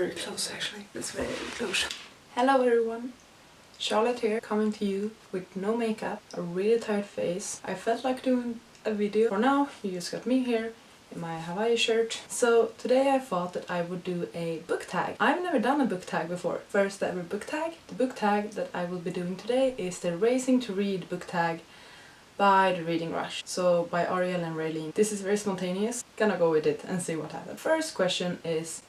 very close actually. It's very close. Hello everyone! Charlotte here, coming to you with no makeup, a really tired face. I felt like doing a video. For now, you just got me here in my Hawaii shirt. So today I thought that I would do a book tag. I've never done a book tag before. First ever book tag. The book tag that I will be doing today is the Racing to Read book tag by The Reading Rush. So by Ariel and Raylene. This is very spontaneous. Gonna go with it and see what happens. First question is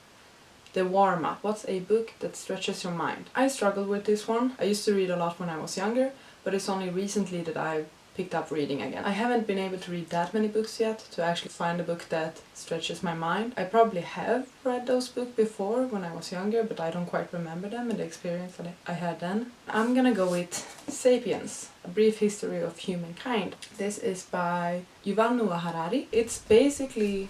the Warmup. What's a book that stretches your mind? I struggled with this one. I used to read a lot when I was younger, but it's only recently that I've picked up reading again. I haven't been able to read that many books yet to actually find a book that stretches my mind. I probably have read those books before when I was younger, but I don't quite remember them and the experience that I had then. I'm gonna go with Sapiens, A Brief History of Humankind. This is by Yuval Noah Harari. It's basically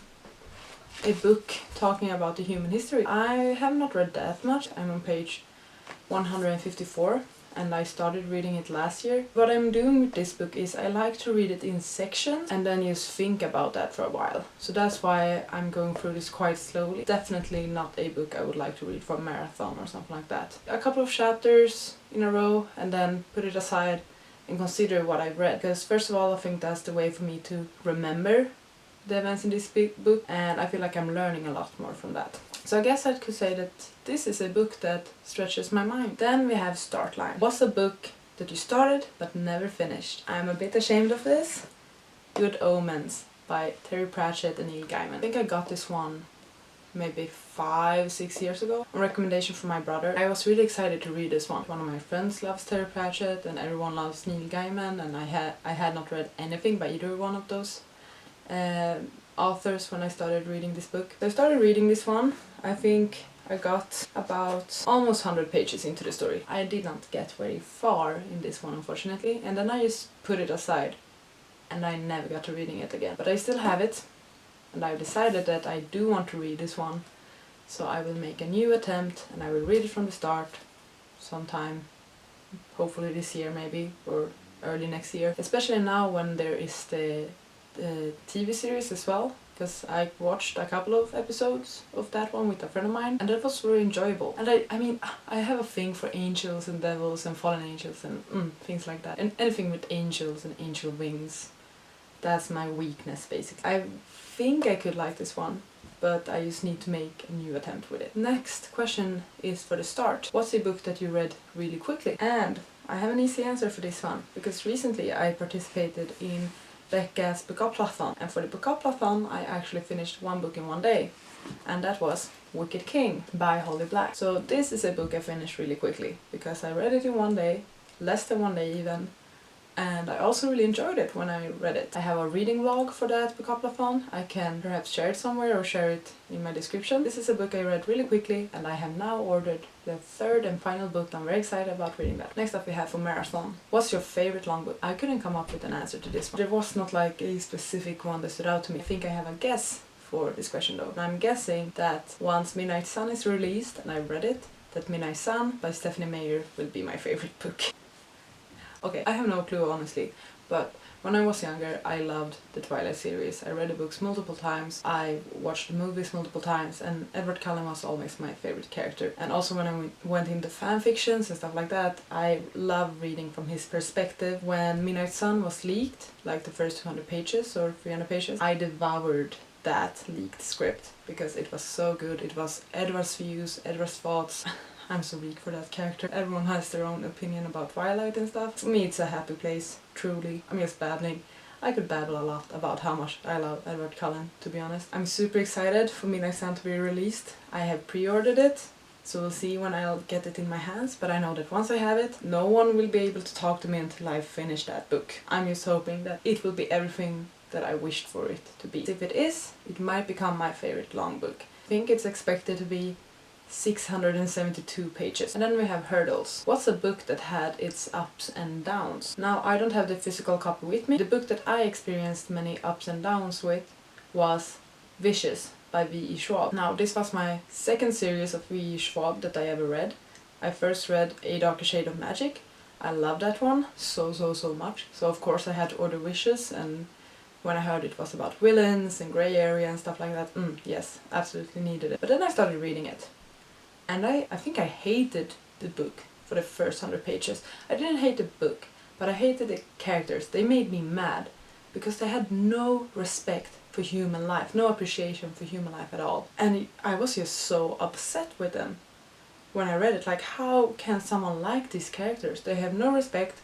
a book talking about the human history. I have not read that much. I'm on page 154 and I started reading it last year. What I'm doing with this book is I like to read it in sections and then just think about that for a while. So that's why I'm going through this quite slowly. Definitely not a book I would like to read for a marathon or something like that. A couple of chapters in a row and then put it aside and consider what I've read. Because first of all, I think that's the way for me to remember the events in this book, and I feel like I'm learning a lot more from that. So I guess I could say that this is a book that stretches my mind. Then we have Start Line. What's a book that you started but never finished? I'm a bit ashamed of this. Good Omens by Terry Pratchett and Neil Gaiman. I think I got this one maybe 5-6 years ago on recommendation from my brother. I was really excited to read this one. One of my friends loves Terry Pratchett and everyone loves Neil Gaiman, and I had not read anything by either one of those authors when I started reading this book. So I started reading this one. I think I got about almost 100 pages into the story. I did not get very far in this one, unfortunately, and then I just put it aside and I never got to reading it again. But I still have it and I've decided that I do want to read this one, so I will make a new attempt and I will read it from the start sometime, hopefully this year maybe, or early next year. Especially now when there is the TV series as well, because I watched a couple of episodes of that one with a friend of mine and that was very enjoyable. And I mean, I have a thing for angels and devils and fallen angels and things like that. And anything with angels and angel wings, that's my weakness basically. I think I could like this one, but I just need to make a new attempt with it. Next question is for the start. What's a book that you read really quickly? And I have an easy answer for this one, because recently I participated in Becca's Bookathon, and for the Bookathon I actually finished one book in one day, and that was Wicked King by Holly Black. So this is a book I finished really quickly because I read it in one day, less than one day even, and I also really enjoyed it when I read it. I have a reading vlog for that Bookathon. I can perhaps share it somewhere or share it in my description. This is a book I read really quickly and I have now ordered the third and final book. I'm very excited about reading that. Next up we have for marathon. What's your favorite long book? I couldn't come up with an answer to this one. There was not like a specific one that stood out to me. I think I have a guess for this question though. I'm guessing that once Midnight Sun is released and I've read it, that Midnight Sun by Stephanie Meyer will be my favorite book. Okay, I have no clue honestly, but when I was younger I loved the Twilight series. I read the books multiple times, I watched the movies multiple times, and Edward Cullen was always my favorite character. And also when I went into fan fictions and stuff like that, I love reading from his perspective. When Midnight Sun was leaked, like the first 200 pages or 300 pages, I devoured that leaked script because it was so good. It was Edward's views, Edward's thoughts. I'm so weak for that character. Everyone has their own opinion about Twilight and stuff. For me it's a happy place, truly. I'm just babbling. I could babble a lot about how much I love Edward Cullen, to be honest. I'm super excited for Midnight Sun to be released. I have pre-ordered it, so we'll see when I'll get it in my hands, but I know that once I have it, no one will be able to talk to me until I've finished that book. I'm just hoping that it will be everything that I wished for it to be. If it is, it might become my favorite long book. I think it's expected to be 672 pages. And then we have Hurdles. What's a book that had its ups and downs? Now, I don't have the physical copy with me. The book that I experienced many ups and downs with was Vicious by V.E. Schwab. Now, this was my second series of V.E. Schwab that I ever read. I first read A Darker Shade of Magic. I loved that one so much. So of course I had to order Vicious, and when I heard it was about villains and grey area and stuff like that, yes, absolutely needed it. But then I started reading it. And I think I hated the book for the first 100 pages. I didn't hate the book, but I hated the characters. They made me mad because they had no respect for human life, no appreciation for human life at all. And I was just so upset with them when I read it. Like, how can someone like these characters? They have no respect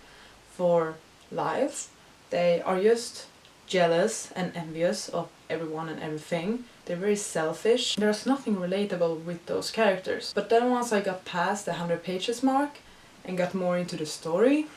for life. They are just jealous and envious of everyone and everything. They're very selfish. There's nothing relatable with those characters. But then once I got past the 100 pages mark and got more into the story,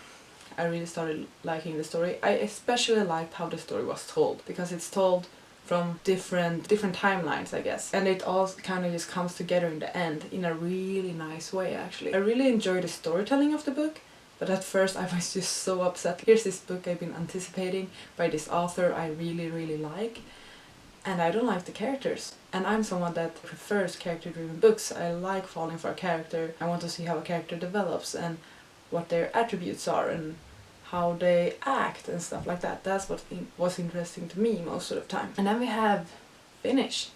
I really started liking the story. I especially liked how the story was told, because it's told from different timelines, I guess. And it all kind of just comes together in the end in a really nice way, actually. I really enjoyed the storytelling of the book, but at first I was just so upset. Here's this book I've been anticipating by this author I really, really like, and I don't like the characters. And I'm someone that prefers character-driven books. I like falling for a character. I want to see how a character develops and what their attributes are and how they act and stuff like that. That's what was interesting to me most of the time. And then we have finish.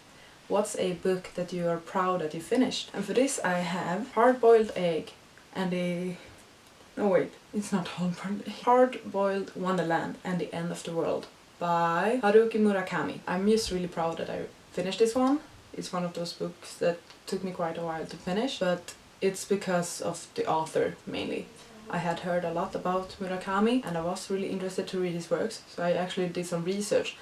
What's a book that you are proud that you finished? And for this I have Hard-Boiled Egg and the... No wait, it's not Hard-Boiled Egg. Hard-Boiled Wonderland and the End of the World by Haruki Murakami. I'm just really proud that I finished this one. It's one of those books that took me quite a while to finish, but it's because of the author mainly. I had heard a lot about Murakami and I was really interested to read his works, so I actually did some research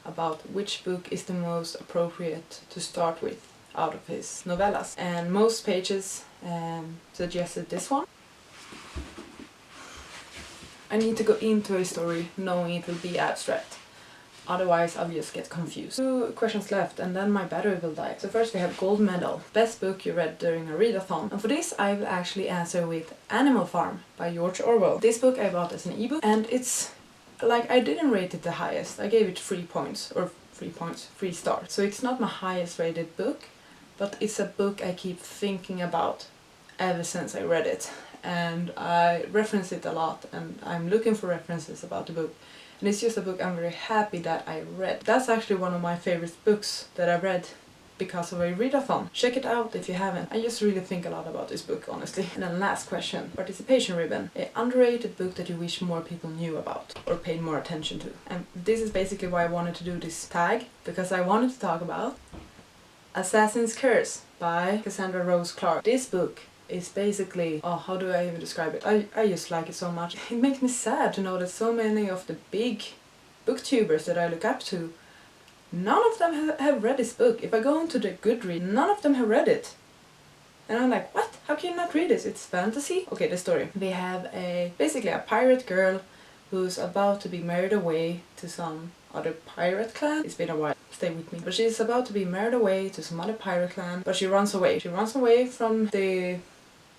about which book is the most appropriate to start with out of his novellas. And most pages suggested this one. I need to go into a story knowing it will be abstract. Otherwise I'll just get confused. 2 questions left and then my battery will die. So first we have Gold Medal. Best book you read during a readathon. And for this I will actually answer with Animal Farm by George Orwell. This book I bought as an ebook and it's like, I didn't rate it the highest. I gave it 3 points, or 3 stars. So it's not my highest rated book, but it's a book I keep thinking about ever since I read it. And I reference it a lot and I'm looking for references about the book. And it's just a book I'm very happy that I read. That's actually one of my favorite books that I read because of a readathon. Check it out if you haven't. I just really think a lot about this book, honestly. And then last question. Participation ribbon. An underrated book that you wish more people knew about or paid more attention to. And this is basically why I wanted to do this tag, because I wanted to talk about Assassin's Curse by Cassandra Rose Clark. This book is basically, oh, how do I even describe it? I just like it so much. It makes me sad to know that so many of the big booktubers that I look up to, none of them have read this book. If I go into the Goodreads, none of them have read it. And I'm like, what? How can you not read this? It's fantasy? Okay, the story. We have basically a pirate girl who's about to be married away to some other pirate clan. It's been a while, stay with me. But she's about to be married away to some other pirate clan, but she runs away. She runs away from the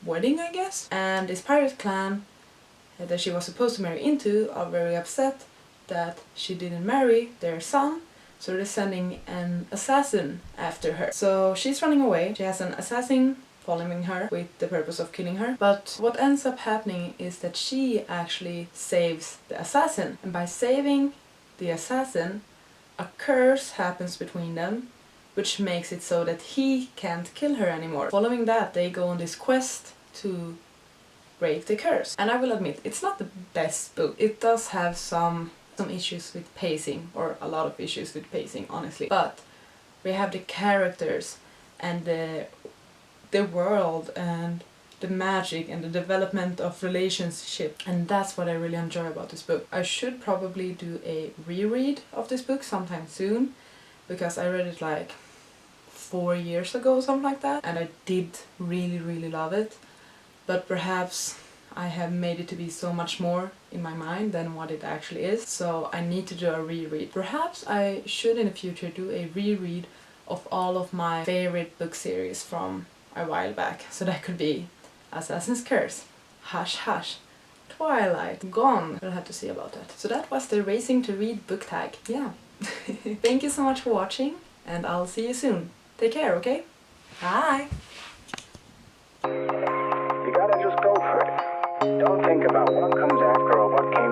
wedding, I guess. And this pirate clan that she was supposed to marry into are very upset that she didn't marry their son, so they're sending an assassin after her. So she's running away. She has an assassin following her with the purpose of killing her. But what ends up happening is that she actually saves the assassin. And by saving the assassin, a curse happens between them, which makes it so that he can't kill her anymore. Following that, they go on this quest to break the curse. And I will admit, it's not the best book. It does have some issues with pacing, or a lot of issues with pacing, honestly. But we have the characters and the world and the magic and the development of relationship, and that's what I really enjoy about this book. I should probably do a reread of this book sometime soon, because I read it like 4 years ago, something like that, and I did really, really love it. But perhaps I have made it to be so much more in my mind than what it actually is, so I need to do a reread. Perhaps I should in the future do a reread of all of my favorite book series from a while back. So that could be Assassin's Curse, Hush Hush, Twilight, Gone. I'll have to see about that. So that was the Racing to Read book tag. Yeah. Thank you so much for watching, and I'll see you soon. Take care, okay? Bye! You gotta just go for it. Don't think about what comes after or what came